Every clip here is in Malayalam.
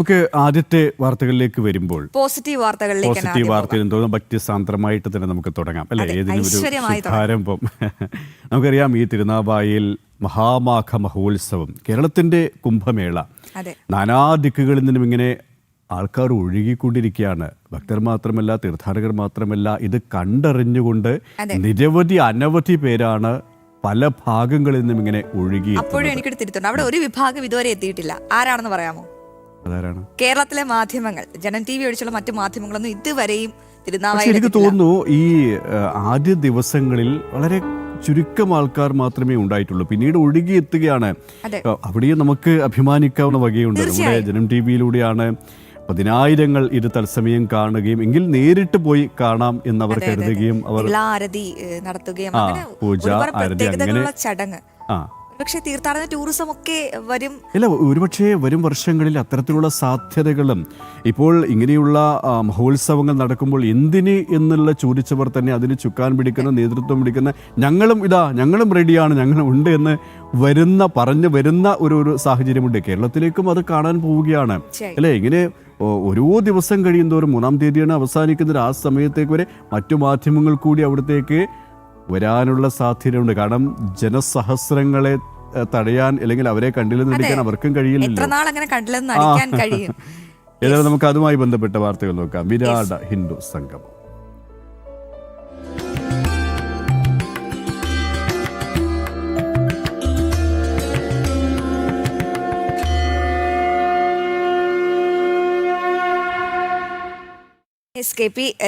നമുക്ക് ആദ്യത്തെ വാർത്തകളിലേക്ക് വരുമ്പോൾ പോസിറ്റീവ് വാർത്തയിൽ തോന്നുന്നു ഭക്തിസാന്ദ്രമായിട്ട് തന്നെ നമുക്ക് തുടങ്ങാം അല്ലെ? ഏതെങ്കിലും ഒരു ശുഭാരംഭം. നമുക്കറിയാം, ഈ തിരുനാവായിൽ മഹാമാഘ മഹോത്സവം, കേരളത്തിന്റെ കുംഭമേള, നാനാദിക്കുകളിൽ നിന്നും ഇങ്ങനെ ആൾക്കാർ ഒഴുകിക്കൊണ്ടിരിക്കുകയാണ്. ഭക്തർ മാത്രമല്ല, തീർത്ഥാടകർ മാത്രമല്ല, ഇത് കണ്ടറിഞ്ഞുകൊണ്ട് അനവധി പേരാണ് പല ഭാഗങ്ങളിൽ നിന്നും ഇങ്ങനെ ഒഴുകി. അപ്പോഴും എനിക്ക് തിരുത്തുണ്ട്, അവിടെ ഒരു വിഭാഗം ഇതുവരെ എത്തിയിട്ടില്ല. ആരാണെന്ന് പറയാമോ? അതാരാണ്? കേരളത്തിലെ മാധ്യമങ്ങൾ, ജനം TV ഒഴിച്ചുള്ള മറ്റു മാധ്യമങ്ങളൊന്നും ഇതുവരെയും തിരുനാവായ. എനിക്ക് തോന്നുന്നു ഈ ആദ്യ ദിവസങ്ങളിൽ വളരെ ചുരുക്കം ആൾക്കാർ മാത്രമേ ഉണ്ടായിട്ടുള്ളൂ. പിന്നീട് ഒഴുകിയെത്തുകയാണ്. അവിടെയും നമുക്ക് അഭിമാനിക്കാവുന്ന വകയുണ്ട്. നമ്മുടെ ജനം TV-യിലൂടെയാണ് പതിനായിരങ്ങൾ ഇത് തത്സമയം കാണുകയും എങ്കിൽ നേരിട്ട് പോയി കാണാം എന്നവർ കരുതുകയും അവർ നടത്തുകയും പൂജ അങ്ങനെ ചടങ്ങ്. പക്ഷേ തീർത്ഥാടന ടൂറിസം ഒക്കെ വരും. ഇല്ല, ഒരുപക്ഷെ വരും വർഷങ്ങളിൽ അത്തരത്തിലുള്ള സാധ്യതകളും ഇപ്പോൾ ഇങ്ങനെയുള്ള മഹോത്സവങ്ങൾ നടക്കുമ്പോൾ എന്തിന് എന്നുള്ള ചോദിച്ചവർ തന്നെ അതിന് ചുക്കാൻ പിടിക്കുന്ന, നേതൃത്വം പിടിക്കുന്ന, ഞങ്ങളും റെഡിയാണ്, ഞങ്ങളും ഉണ്ട് എന്ന് പറഞ്ഞു വരുന്ന ഒരു സാഹചര്യമുണ്ട്. കേരളത്തിലേക്കും അത് കാണാൻ പോവുകയാണ് അല്ലേ? ഇങ്ങനെ ഓരോ ദിവസം കഴിയുന്തോറും 3-ാം തീയതിയാണ് അവസാനിക്കുന്നത്. ആ സമയത്തേക്ക് വരെ മറ്റു മാധ്യമങ്ങൾ കൂടി അവിടത്തേക്ക് വരാനുള്ള സാധ്യതയുണ്ട്. കാരണം ജനസഹസ്രങ്ങളെ തടയാൻ അല്ലെങ്കിൽ അവരെ കണ്ടില്ലെന്ന് നടിക്കാൻ അവർക്കും കഴിയില്ലല്ലോ. ഏതായാലും നമുക്ക് അതുമായി ബന്ധപ്പെട്ട വാർത്തകൾ നോക്കാം. വിരാട ഹിന്ദു സംഗമം.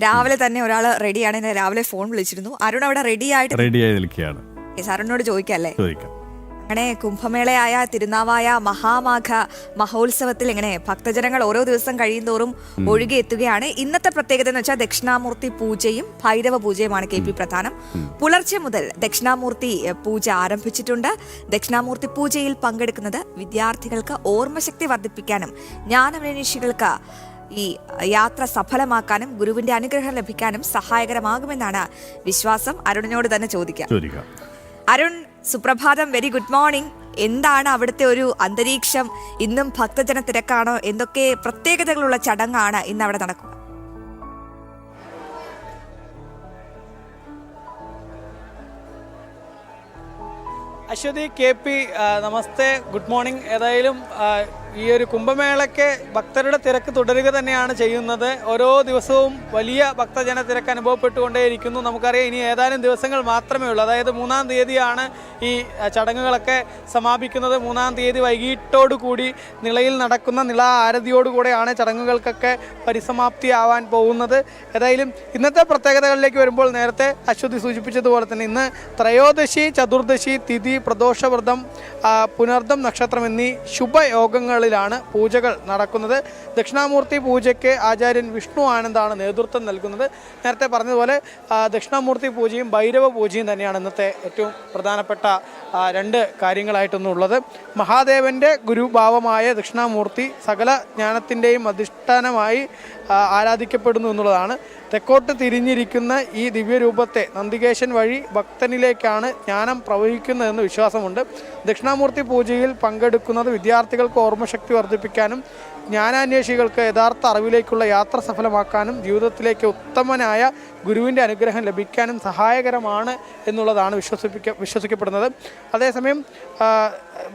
രാവിലെ തന്നെ ഒരാൾ റെഡിയാണ്. രാവിലെ ഫോൺ വിളിച്ചിരുന്നു. അരുൺ അവിടെ റെഡിയായി നിൽക്കുകയാണ്. അരുണിനോട് ചോദിക്കല്ലേ? അങ്ങനെ കുംഭമേളയായ തിരുനാവായ മഹാമാഘ മഹോത്സവത്തിൽ ഇങ്ങനെ ഭക്തജനങ്ങൾ ഓരോ ദിവസം കഴിയുന്തോറും ഒഴുകി എത്തുകയാണ്. ഇന്നത്തെ പ്രത്യേകത എന്ന് വെച്ചാൽ ദക്ഷിണാമൂർത്തി പൂജയും ഭൈരവ പൂജയുമാണ് KP പ്രധാനം. പുലർച്ചെ മുതൽ ദക്ഷിണാമൂർത്തി പൂജ ആരംഭിച്ചിട്ടുണ്ട്. ദക്ഷിണാമൂർത്തി പൂജയിൽ പങ്കെടുക്കുന്നത് വിദ്യാർത്ഥികൾക്ക് ഓർമ്മശക്തി വർദ്ധിപ്പിക്കാനും ജ്ഞാനമനീഷികൾക്ക് ഈ യാത്ര സഫലമാക്കാനും ഗുരുവിന്റെ അനുഗ്രഹം ലഭിക്കാനും സഹായകരമാകുമെന്നാണ് വിശ്വാസം. അരുണിനോട് തന്നെ ചോദിക്കാം. അരുൺ, സുപ്രഭാതം, വെരി ഗുഡ് മോർണിംഗ്. എന്താണ് അവിടുത്തെ ഒരു അന്തരീക്ഷം? ഇന്നും ഭക്തജന തിരക്കാണോ? എന്തൊക്കെ പ്രത്യേകതകളുള്ള ചടങ്ങാണ് ഇന്ന് അവിടെ നടക്കുക? അശ്വതി, KP, നമസ്തേ, ഗുഡ് മോർണിംഗ്. ഏതായാലും ഈ ഒരു കുംഭമേളയ്ക്ക് ഭക്തരുടെ തിരക്ക് തുടരുക തന്നെയാണ് ചെയ്യുന്നത്. ഓരോ ദിവസവും വലിയ ഭക്തജന തിരക്ക് അനുഭവപ്പെട്ടുകൊണ്ടേയിരിക്കുന്നു. നമുക്കറിയാം, ഇനി ഏതാനും ദിവസങ്ങൾ മാത്രമേ ഉള്ളൂ. അതായത് 3-ാം തീയതിയാണ് ഈ ചടങ്ങുകളൊക്കെ സമാപിക്കുന്നത്. 3-ാം തീയതി വൈകിട്ടോടുകൂടി നിളയിൽ നടക്കുന്ന നിള ആരതിയോടുകൂടെയാണ് ചടങ്ങുകൾക്കൊക്കെ പരിസമാപ്തിയാവാൻ പോകുന്നത്. ഏതായാലും ഇന്നത്തെ പ്രത്യേകതകളിലേക്ക് വരുമ്പോൾ നേരത്തെ അശ്വതി സൂചിപ്പിച്ചതുപോലെ തന്നെ ഇന്ന് ത്രയോദശി, ചതുർദശി തിഥി, പ്രദോഷവ്രതം, പുനർദം നക്ഷത്രം എന്നീ ശുഭയോഗങ്ങളിലാണ് പൂജകൾ നടക്കുന്നത്. ദക്ഷിണാമൂർത്തി പൂജയ്ക്ക് ആചാര്യൻ വിഷ്ണു ആനന്ദാണ് നേതൃത്വം നൽകുന്നത്. നേരത്തെ പറഞ്ഞതുപോലെ ദക്ഷിണാമൂർത്തി പൂജയും ഭൈരവ പൂജയും തന്നെയാണ് ഇന്നത്തെ ഏറ്റവും പ്രധാനപ്പെട്ട 2 കാര്യങ്ങളായിട്ടൊന്നുള്ളത്. മഹാദേവൻ്റെ ഗുരുഭാവമായ ദക്ഷിണാമൂർത്തി സകല ജ്ഞാനത്തിൻ്റെയും അധിഷ്ഠാനമായി ആരാധിക്കപ്പെടുന്നു എന്നുള്ളതാണ്. തെക്കോട്ട് തിരിഞ്ഞിരിക്കുന്ന ഈ ദിവ്യരൂപത്തെ നന്ദികേശൻ വഴി ഭക്തനിലേക്കാണ് ജ്ഞാനം പ്രവഹിക്കുന്നതെന്ന് വിശ്വാസമുണ്ട്. ദക്ഷിണാമൂർത്തി പൂജയിൽ പങ്കെടുക്കുന്നത് വിദ്യാർത്ഥികൾക്ക് ഓർമ്മശക്തി വർദ്ധിപ്പിക്കാനും ജ്ഞാനാന്വേഷികൾക്ക് യഥാർത്ഥ അറിവിലേക്കുള്ള യാത്ര സഫലമാക്കാനും ജീവിതത്തിലേക്ക് ഉത്തമനായ ഗുരുവിൻ്റെ അനുഗ്രഹം ലഭിക്കാനും സഹായകരമാണ് എന്നുള്ളതാണ് വിശ്വസിക്കപ്പെടുന്നത്. അതേസമയം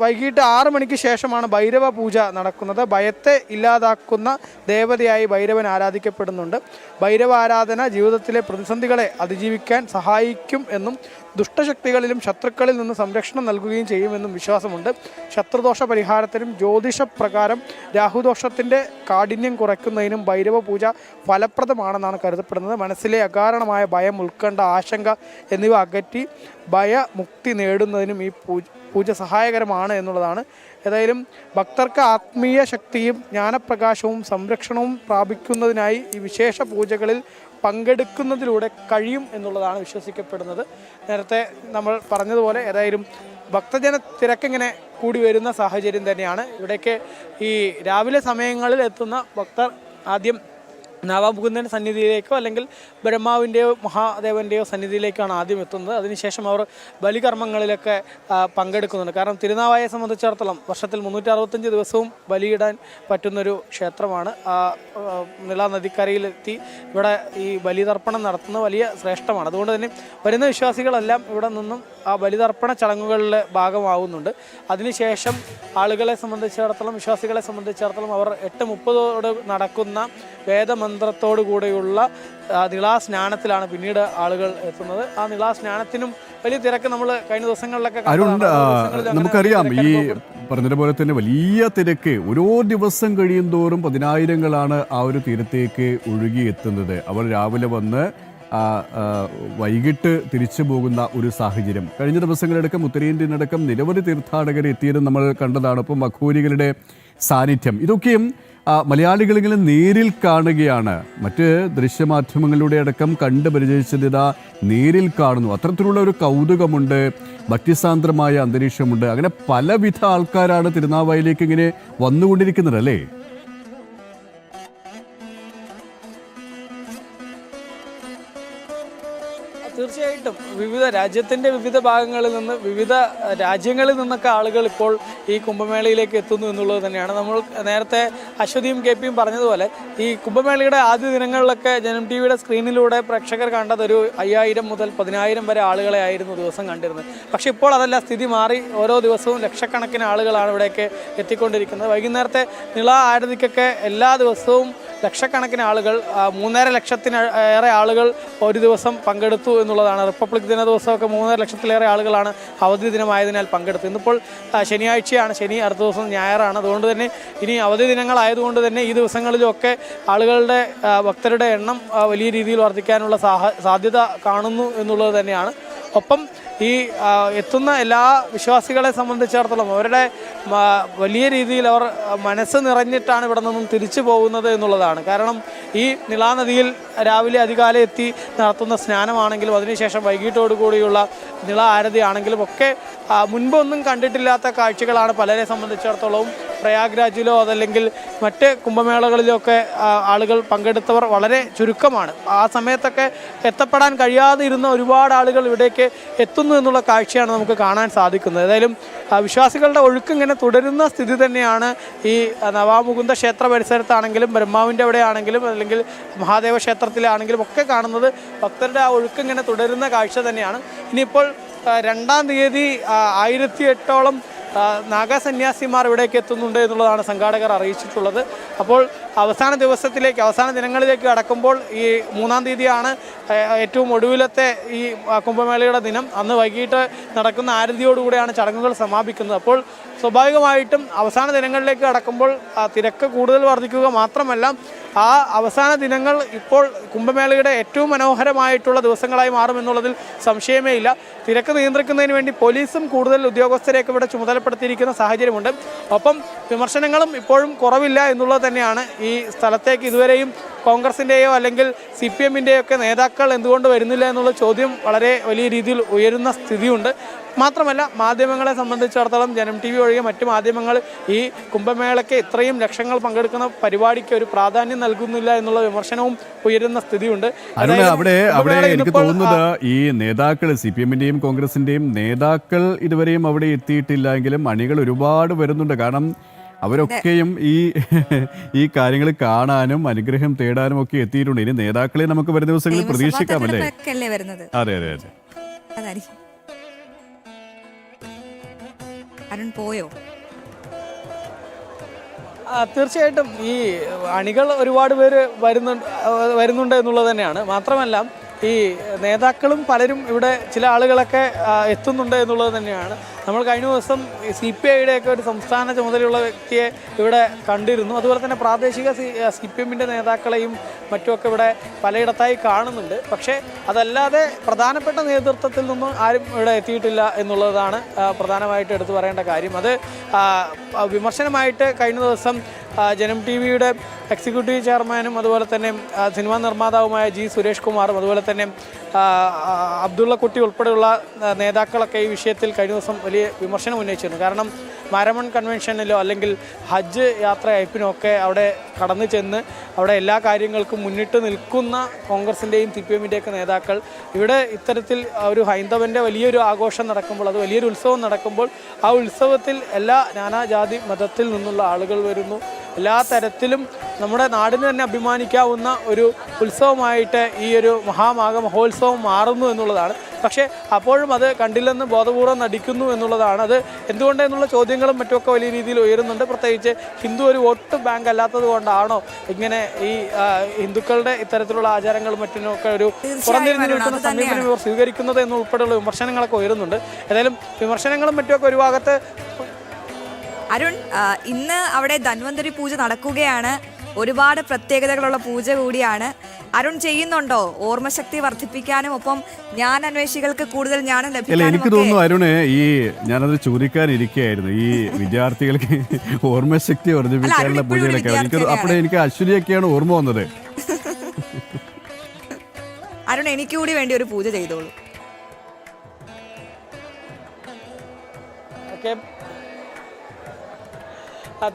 വൈകിട്ട് 6 മണിക്ക് ശേഷമാണ് ഭൈരവ പൂജ നടക്കുന്നത്. ഭയത്തെ ഇല്ലാതാക്കുന്ന ദേവതയായി ഭൈരവൻ ആരാധിക്കപ്പെടുന്നുണ്ട്. ഭൈരവ ആരാധന ജീവിതത്തിലെ പ്രതിസന്ധികളെ അതിജീവിക്കാൻ സഹായിക്കും എന്നും ദുഷ്ടശക്തികളിലും ശത്രുക്കളിൽ നിന്ന് സംരക്ഷണം നൽകുകയും ചെയ്യുമെന്നും വിശ്വാസമുണ്ട്. ശത്രുദോഷ പരിഹാരത്തിനും ജ്യോതിഷപ്രകാരം രാഹുദോഷത്തിൻ്റെ കാഠിന്യം കുറയ്ക്കുന്നതിനും ഭൈരവ പൂജ ഫലപ്രദമാണെന്നാണ് കരുതപ്പെടുന്നത്. മനസ്സിലെ അകാരണമായ ഭയം, ഉത്കണ്ഠ, ആശങ്ക എന്നിവ അകറ്റി ഭയമുക്തി നേടുന്നതിനും ഈ പൂജ സഹായകരമാണ് എന്നുള്ളതാണ്. ഏതായാലും ഭക്തർക്ക് ആത്മീയ ശക്തിയും ജ്ഞാനപ്രകാശവും സംരക്ഷണവും പ്രാപിക്കുന്നതിനായി ഈ വിശേഷ പൂജകളിൽ പങ്കെടുക്കുന്നതിലൂടെ കഴിയും എന്നുള്ളതാണ് വിശ്വസിക്കപ്പെടുന്നത്. നേരത്തെ നമ്മൾ പറഞ്ഞതുപോലെ ഏതായാലും ഭക്തജന തിരക്കിങ്ങനെ കൂടി വരുന്ന സാഹചര്യം തന്നെയാണ്. ഇവിടേക്ക് ഈ രാവിലെ സമയങ്ങളിൽ എത്തുന്ന ഭക്തർ ആദ്യം നവാമുകുന്ദൻ്റെ സന്നിധിയിലേക്കോ അല്ലെങ്കിൽ ബ്രഹ്മാവിൻ്റെയോ മഹാദേവൻ്റെയോ സന്നിധിയിലേക്കാണ് ആദ്യം എത്തുന്നത്. അതിനുശേഷം അവർ ബലികർമ്മങ്ങളിലൊക്കെ പങ്കെടുക്കുന്നുണ്ട്. കാരണം തിരുനാവായയെ സംബന്ധിച്ചിടത്തോളം വർഷത്തിൽ 365 ദിവസവും ബലിയിടാൻ പറ്റുന്നൊരു ക്ഷേത്രമാണ്. നിള നദിക്കരയിലെത്തി ഇവിടെ ഈ ബലിതർപ്പണം നടത്തുന്നത് വലിയ ശ്രേഷ്ഠമാണ്. അതുകൊണ്ട് തന്നെ വരുന്ന വിശ്വാസികളെല്ലാം ഇവിടെ നിന്നും ആ ബലിതർപ്പണ ചടങ്ങുകളിൽ ഭാഗമാവുന്നുണ്ട്. അതിനുശേഷം ആളുകളെ സംബന്ധിച്ചിടത്തോളം, വിശ്വാസികളെ സംബന്ധിച്ചിടത്തോളം അവർ 8:30 നടക്കുന്ന വേദമന്ത്രത്തോടു കൂടെയുള്ള നിളാസ്നാനത്തിലാണ് പിന്നീട് ആളുകൾ എത്തുന്നത്. ആ നിളാസ്നാനത്തിനും വലിയ തിരക്ക് നമ്മൾ കഴിഞ്ഞ ദിവസങ്ങളിലൊക്കെ നമുക്കറിയാം. ഈ പറഞ്ഞതുപോലെ തന്നെ വലിയ തിരക്ക് ഓരോ ദിവസം കഴിയും തോറും 10,000-ങ്ങളാണ് ആ ഒരു തീരത്തേക്ക് ഒഴുകിയെത്തുന്നത്. അവർ രാവിലെ വന്ന് വൈകിട്ട് തിരിച്ചു പോകുന്ന ഒരു സാഹചര്യം. കഴിഞ്ഞ ദിവസങ്ങളിലടക്കം ഉത്തരേന്ത്യനടക്കം നിരവധി തീർത്ഥാടകർ എത്തിയതും നമ്മൾ കണ്ടതാണ്. ഇപ്പം മഖൂരികളുടെ സാന്നിധ്യം ഇതൊക്കെയും മലയാളികളെങ്കിലും നേരിൽ കാണുകയാണ്. മറ്റ് ദൃശ്യമാധ്യമങ്ങളിലൂടെ അടക്കം കണ്ട് പരിചയിച്ചത് നേരിൽ കാണുന്നു. അത്തരത്തിലുള്ള ഒരു കൗതുകമുണ്ട്, ഭക്തിസാന്ദ്രമായ അന്തരീക്ഷമുണ്ട്. അങ്ങനെ പലവിധ ആൾക്കാരാണ് തിരുനാവായിലേക്ക് ഇങ്ങനെ വന്നുകൊണ്ടിരിക്കുന്നത് അല്ലേ? തീർച്ചയായിട്ടും രാജ്യത്തിൻ്റെ വിവിധ ഭാഗങ്ങളിൽ നിന്ന്, വിവിധ രാജ്യങ്ങളിൽ നിന്നൊക്കെ ആളുകൾ ഇപ്പോൾ ഈ കുംഭമേളയിലേക്ക് എത്തുന്നു എന്നുള്ളത് തന്നെയാണ്. നമ്മൾ നേരത്തെ അശ്വതിയും KP പറഞ്ഞതുപോലെ ഈ കുംഭമേളയുടെ ആദ്യ ദിനങ്ങളിലൊക്കെ ജനം TV-യുടെ സ്ക്രീനിലൂടെ പ്രേക്ഷകർ കണ്ടത് ഒരു 5,000 മുതൽ 10,000 വരെ ആളുകളെ ആയിരുന്നു ദിവസം കണ്ടിരുന്നത്. പക്ഷേ ഇപ്പോൾ അതല്ല, സ്ഥിതി മാറി. ഓരോ ദിവസവും ലക്ഷക്കണക്കിന് ആളുകളാണ് ഇവിടേക്ക് എത്തിക്കൊണ്ടിരിക്കുന്നത്. വൈകുന്നേരത്തെ നിള ആരതിക്കൊക്കെ എല്ലാ ദിവസവും ലക്ഷക്കണക്കിന് ആളുകൾ, 3.5 ലക്ഷത്തിലേറെ ആളുകൾ ഒരു ദിവസം പങ്കെടുത്തു എന്നുള്ളതാണ്. റിപ്പബ്ലിക് ദിന ദിവസമൊക്കെ 3.5 ലക്ഷത്തിലേറെ ആളുകളാണ് അവധി ദിനമായതിനാൽ പങ്കെടുത്തത്. ഇന്നിപ്പോൾ ശനിയാഴ്ചയാണ്, ശനി അടുത്ത ദിവസം ഞായറാണ്. അതുകൊണ്ട് തന്നെ ഇനി അവധി ദിനങ്ങളായതുകൊണ്ട് തന്നെ ഈ ദിവസങ്ങളിലൊക്കെ ആളുകളുടെ ഭക്തരുടെ എണ്ണം വലിയ രീതിയിൽ വർദ്ധിക്കാനുള്ള സാധ്യത കാണുന്നു എന്നുള്ളത് തന്നെയാണ്. ഒപ്പം ഈ എത്തുന്ന എല്ലാ വിശ്വാസികളെ സംബന്ധിച്ചിടത്തോളം അവരുടെ വലിയ രീതിയിൽ അവർ മനസ്സ് നിറഞ്ഞിട്ടാണ് ഇവിടെ നിന്നും തിരിച്ചു പോകുന്നത് എന്നുള്ളതാണ്. കാരണം ഈ നിളാനദിയിൽ രാവിലെ അതികാലം എത്തി നടത്തുന്ന സ്നാനമാണെങ്കിലും അതിനുശേഷം വൈകിട്ടോടുകൂടിയുള്ള നിള ആരതി ആണെങ്കിലും ഒക്കെ മുൻപൊന്നും കണ്ടിട്ടില്ലാത്ത കാഴ്ചകളാണ് പലരെ സംബന്ധിച്ചിടത്തോളവും. പ്രയാഗ്രാജിലോ അതല്ലെങ്കിൽ മറ്റ് കുംഭമേളകളിലോ ഒക്കെ ആളുകൾ പങ്കെടുത്തവർ വളരെ ചുരുക്കമാണ്. ആ സമയത്തൊക്കെ എത്തപ്പെടാൻ കഴിയാതെ ഇരുന്ന ഒരുപാട് ആളുകൾ ഇവിടേക്ക് എത്തുന്നു എന്നുള്ള കാഴ്ചയാണ് നമുക്ക് കാണാൻ സാധിക്കുന്നത്. ഏതായാലും വിശ്വാസികളുടെ ഒഴുക്ക് ഇങ്ങനെ തുടരുന്ന സ്ഥിതി തന്നെയാണ് ഈ നവാമുകുന്ദ ക്ഷേത്ര പരിസരത്താണെങ്കിലും ബ്രഹ്മാവിൻ്റെ അവിടെ ആണെങ്കിലും അല്ലെങ്കിൽ മഹാദേവ ക്ഷേത്രത്തിലാണെങ്കിലും ഒക്കെ കാണുന്നത്. ഭക്തരുടെ ആ ഒഴുക്ക് ഇങ്ങനെ തുടരുന്ന കാഴ്ച തന്നെയാണ്. ഇനിയിപ്പോൾ 2-ാം തീയതി 1008-ഓളം നാഗസന്യാസിമാർ ഇവിടേക്ക് എത്തുന്നുണ്ട് എന്നുള്ളതാണ് സംഘാടകർ അറിയിച്ചിട്ടുള്ളത്. അപ്പോൾ അവസാന ദിവസത്തിലേക്ക്, അവസാന ദിനങ്ങളിലേക്ക് കടക്കുമ്പോൾ ഈ 3-ാം തീയതിയാണ് ഏറ്റവും ഒടുവിലത്തെ ഈ കുംഭമേളയുടെ ദിനം. അന്ന് വൈകിട്ട് നടക്കുന്ന ആരതിയോടുകൂടിയാണ് ചടങ്ങുകൾ സമാപിക്കുന്നത്. അപ്പോൾ സ്വാഭാവികമായിട്ടും അവസാന ദിനങ്ങളിലേക്ക് കടക്കുമ്പോൾ തിരക്ക് കൂടുതൽ വർദ്ധിക്കുക മാത്രമല്ല, ആ അവസാന ദിനങ്ങൾ ഇപ്പോൾ കുംഭമേളയുടെ ഏറ്റവും മനോഹരമായിട്ടുള്ള ദിവസങ്ങളായി മാറുമെന്നുള്ളതിൽ സംശയമേ ഇല്ല. തിരക്ക് നിയന്ത്രിക്കുന്നതിന് വേണ്ടി പോലീസും കൂടുതൽ ഉദ്യോഗസ്ഥരെയൊക്കെ ഇവിടെ ചുമതലപ്പെടുത്തിയിരിക്കുന്ന സാഹചര്യമുണ്ട്. ഒപ്പം വിമർശനങ്ങളും ഇപ്പോഴും കുറവില്ല എന്നുള്ളത് തന്നെയാണ്. ഈ സ്ഥലത്തേക്ക് ഇതുവരെയും കോൺഗ്രസിൻ്റെയോ അല്ലെങ്കിൽ CPM-ൻ്റെയോ ഒക്കെ നേതാക്കൾ എന്തുകൊണ്ട് വരുന്നില്ല എന്നുള്ള ചോദ്യം വളരെ വലിയ രീതിയിൽ ഉയരുന്ന സ്ഥിതിയുണ്ട്. മാത്രമല്ല, മാധ്യമങ്ങളെ സംബന്ധിച്ചിടത്തോളം ജനം TV ഒഴികെ മറ്റു മാധ്യമങ്ങൾ ഈ കുംഭമേളയ്ക്ക് ഇത്രയും ലക്ഷങ്ങൾ പങ്കെടുക്കുന്ന പരിപാടിക്ക് ഒരു പ്രാധാന്യം നൽകുന്നില്ല എന്നുള്ള വിമർശനവും ഉയരുന്ന സ്ഥിതിയുണ്ട്. അവിടെ എനിക്ക് തോന്നുന്നത് ഈ നേതാക്കൾ, CPM-ൻ്റെയും കോൺഗ്രസിൻ്റെയും നേതാക്കൾ ഇതുവരെയും അവിടെ എത്തിയിട്ടില്ല എങ്കിലും അണികൾ ഒരുപാട് വരുന്നുണ്ട്. കാരണം അവരൊക്കെയും ഈ കാര്യങ്ങൾ കാണാനും അനുഗ്രഹം തേടാനും ഒക്കെ എത്തിയിട്ടുണ്ട്. ഇനി നേതാക്കളെ നമുക്ക് വരുന്ന ദിവസങ്ങളിൽ പ്രതീക്ഷിക്കാമല്ലേ? അതെ അതെ അതെ. അരുൺ പോയോ? തീർച്ചയായിട്ടും ഈ അണികൾ ഒരുപാട് പേര് വരുന്നുണ്ട് എന്നുള്ളത് തന്നെയാണ്. മാത്രമല്ല ഈ നേതാക്കളും പലരും ഇവിടെ, ചില ആളുകളൊക്കെ എത്തുന്നുണ്ട് എന്നുള്ളത് തന്നെയാണ്. നമ്മൾ കഴിഞ്ഞ ദിവസം CPI-യുടെയൊക്കെ ഒരു സംസ്ഥാന ചുമതലയുള്ള വ്യക്തിയെ ഇവിടെ കണ്ടിരുന്നു. അതുപോലെ തന്നെ പ്രാദേശിക CPM-ൻ്റെ നേതാക്കളെയും മറ്റുമൊക്കെ ഇവിടെ പലയിടത്തായി കാണുന്നുണ്ട്. പക്ഷേ അതല്ലാതെ പ്രധാനപ്പെട്ട നേതൃത്വത്തിൽ നിന്നും ആരും ഇവിടെ എത്തിയിട്ടില്ല എന്നുള്ളതാണ് പ്രധാനമായിട്ട് എടുത്തു പറയേണ്ട കാര്യം. അത് വിമർശനമായിട്ട് കഴിഞ്ഞ ദിവസം ജനം TV-യുടെ എക്സിക്യൂട്ടീവ് ചെയർമാനും അതുപോലെ തന്നെ സിനിമാ നിർമ്മാതാവുമായ G. സുരേഷ് കുമാറും അതുപോലെ തന്നെ അബ്ദുള്ള കുട്ടി ഉൾപ്പെടെയുള്ള നേതാക്കളൊക്കെ ഈ വിഷയത്തിൽ കഴിഞ്ഞ ദിവസം വലിയ വിമർശനം ഉന്നയിച്ചിരുന്നു. കാരണം മാരമൺ കൺവെൻഷനിലോ അല്ലെങ്കിൽ ഹജ്ജ് യാത്ര അയപ്പിനോ ഒക്കെ അവിടെ കടന്നു ചെന്ന് അവിടെ എല്ലാ കാര്യങ്ങൾക്കും മുന്നിട്ട് നിൽക്കുന്ന കോൺഗ്രസിൻ്റെയും CPM-ൻ്റെയൊക്കെ നേതാക്കൾ ഇവിടെ ഇത്തരത്തിൽ ഒരു ഹൈന്ദവൻ്റെ വലിയൊരു ആഘോഷം നടക്കുമ്പോൾ, അത് വലിയൊരു ഉത്സവം നടക്കുമ്പോൾ ആ ഉത്സവത്തിൽ എല്ലാ നാനാജാതി മതത്തിൽ നിന്നുള്ള ആളുകൾ വരുന്നു. എല്ലാ തരത്തിലും നമ്മുടെ നാടിന് തന്നെ അഭിമാനിക്കാവുന്ന ഒരു ഉത്സവമായിട്ട് ഈ ഒരു മഹാമാഘ മഹോത്സവം മാറുന്നു എന്നുള്ളതാണ്. പക്ഷേ അപ്പോഴും അത് കണ്ടില്ലെന്ന് ബോധപൂർവ്വം നടിക്കുന്നു എന്നുള്ളതാണ്. അത് എന്തുകൊണ്ട് എന്നുള്ള ചോദ്യങ്ങളും മറ്റുമൊക്കെ വലിയ രീതിയിൽ ഉയരുന്നുണ്ട്. പ്രത്യേകിച്ച് ഹിന്ദു ഒരു വോട്ട് ബാങ്ക് അല്ലാത്തത് കൊണ്ടാണോ ഇങ്ങനെ ഈ ഹിന്ദുക്കളുടെ ഇത്തരത്തിലുള്ള ആചാരങ്ങളും മറ്റിനൊക്കെ ഒരു പുറംതിരിഞ്ഞു നിൽക്കുന്ന സമീപനം ഇവർ സ്വീകരിക്കുന്നത് എന്നുൾപ്പെടെയുള്ള വിമർശനങ്ങളൊക്കെ ഉയരുന്നുണ്ട്. ഏതായാലും വിമർശനങ്ങളും മറ്റുമൊക്കെ ഒരു ഭാഗത്ത്. അരുൺ, ഇന്ന് അവിടെ ധന്വന്തരി പൂജ നടക്കുകയാണ്. ഒരുപാട് പ്രത്യേകതകളുള്ള പൂജ കൂടിയാണ്. അരുൺ ചെയ്യുന്നുണ്ടോ ഓർമ്മശക്തി വർദ്ധിപ്പിക്കാനും ഒപ്പം ഞാൻ അന്വേഷികൾക്ക് കൂടുതൽ ജ്ഞാനം അല്ല, ലഭിക്കാനും? എനിക്ക് തോന്നുന്നു അരുണ്, ഞാനത് ചോദിക്കാനിരിക്കുകയായിരുന്നു. ഈ വിദ്യാർത്ഥികൾക്ക് ഓർമ്മശക്തി വർദ്ധിപ്പിക്കാനുള്ള പൂജകളൊക്കെ അപ്പോഴേ എനിക്ക് അശ്വതിയൊക്കെയാണ് ഓർമ്മ വന്നത്. അരുൺ, എനിക്ക് കൂടി വേണ്ടി ഒരു പൂജ ചെയ്തോളൂ.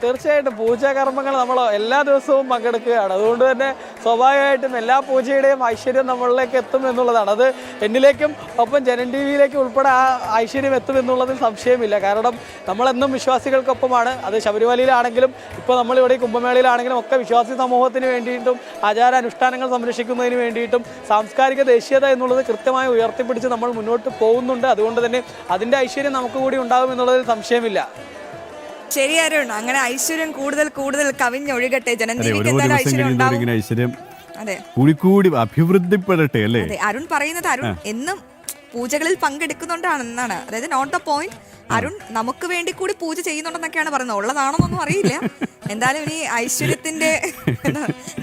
തീർച്ചയായിട്ടും പൂജാകർമ്മങ്ങൾ നമ്മൾ എല്ലാ ദിവസവും പങ്കെടുക്കുകയാണ്. അതുകൊണ്ട് തന്നെ സ്വാഭാവികമായിട്ടും എല്ലാ പൂജയുടെയും ഐശ്വര്യം നമ്മളിലേക്ക് എത്തും എന്നുള്ളതാണ്. അത് എന്നിലേക്കും ഒപ്പം ജനം TV-യിലേക്കും ഉൾപ്പെടെ ആ ഐശ്വര്യം എത്തും എന്നുള്ളതിൽ സംശയമില്ല. കാരണം നമ്മളെന്നും വിശ്വാസികൾക്കൊപ്പമാണ്. അത് ശബരിമലയിലാണെങ്കിലും ഇപ്പോൾ നമ്മളിവിടെ കുംഭമേളയിലാണെങ്കിലും ഒക്കെ വിശ്വാസി സമൂഹത്തിന് വേണ്ടിയിട്ടും ആചാരാനുഷ്ഠാനങ്ങൾ സംരക്ഷിക്കുന്നതിന് വേണ്ടിയിട്ടും സാംസ്കാരിക ദേശീയത എന്നുള്ളത് കൃത്യമായി ഉയർത്തിപ്പിടിച്ച് നമ്മൾ മുന്നോട്ട് പോകുന്നുണ്ട്. അതുകൊണ്ട് തന്നെ അതിൻ്റെ ഐശ്വര്യം നമുക്ക് കൂടി ഉണ്ടാകും എന്നുള്ളതിൽ സംശയമില്ല. ശരി അരുൺ, അങ്ങനെ ഐശ്വര്യം കൂടുതൽ കൂടുതൽ കവിഞ്ഞൊഴുകട്ടെ. ജനം ഓരോ TV-ക്ക് എന്തായാലും ദിവസം ഐശ്വര്യം കഴിയുന്നതോറും ഉണ്ടാവും. ഇങ്ങനെ ഐശ്വര്യം അതെ, കൂടി അഭിവൃദ്ധിപ്പെടട്ടെ അല്ലേ? അതെ. അരുൺ പറയുന്നത് അരുൺ എന്നും പൂജകളിൽ പങ്കെടുക്കുന്നുണ്ടാണെന്നാണ്. അതായത് നോട്ട് ദ പോയിന്റ്. അരുൺ നമുക്ക് വേണ്ടി കൂടി പൂജ ചെയ്യുന്നുണ്ടെന്നൊക്കെയാണ് പറയുന്നത്. ഉള്ളതാണോന്നൊന്നും അറിയില്ല. എന്തായാലും ഇനി ഐശ്വര്യത്തിന്റെ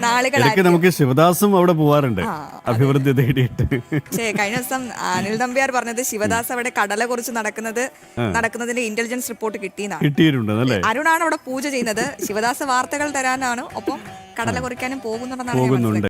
നാളുകളായിരിക്കും. നമുക്ക് ശിവദാസും അവിടെ പോവാറുണ്ട് അഭിവൃദ്ധി തേടിയിട്ട്. കഴിഞ്ഞ ദിവസം അനിൽ നമ്പ്യാർ പറഞ്ഞത് ശിവദാസ് അവിടെ കടല കുറിച്ച് നടക്കുന്നതിന്റെ ഇന്റലിജൻസ് റിപ്പോർട്ട് കിട്ടിയിട്ടുണ്ട്. അരുണാണ് അവിടെ പൂജ ചെയ്യുന്നത്. ശിവദാസ് വാർത്തകൾ തരാനാണ്, ഒപ്പം കടല കുറിക്കാനും പോകുന്നുണ്ടെന്നാണ്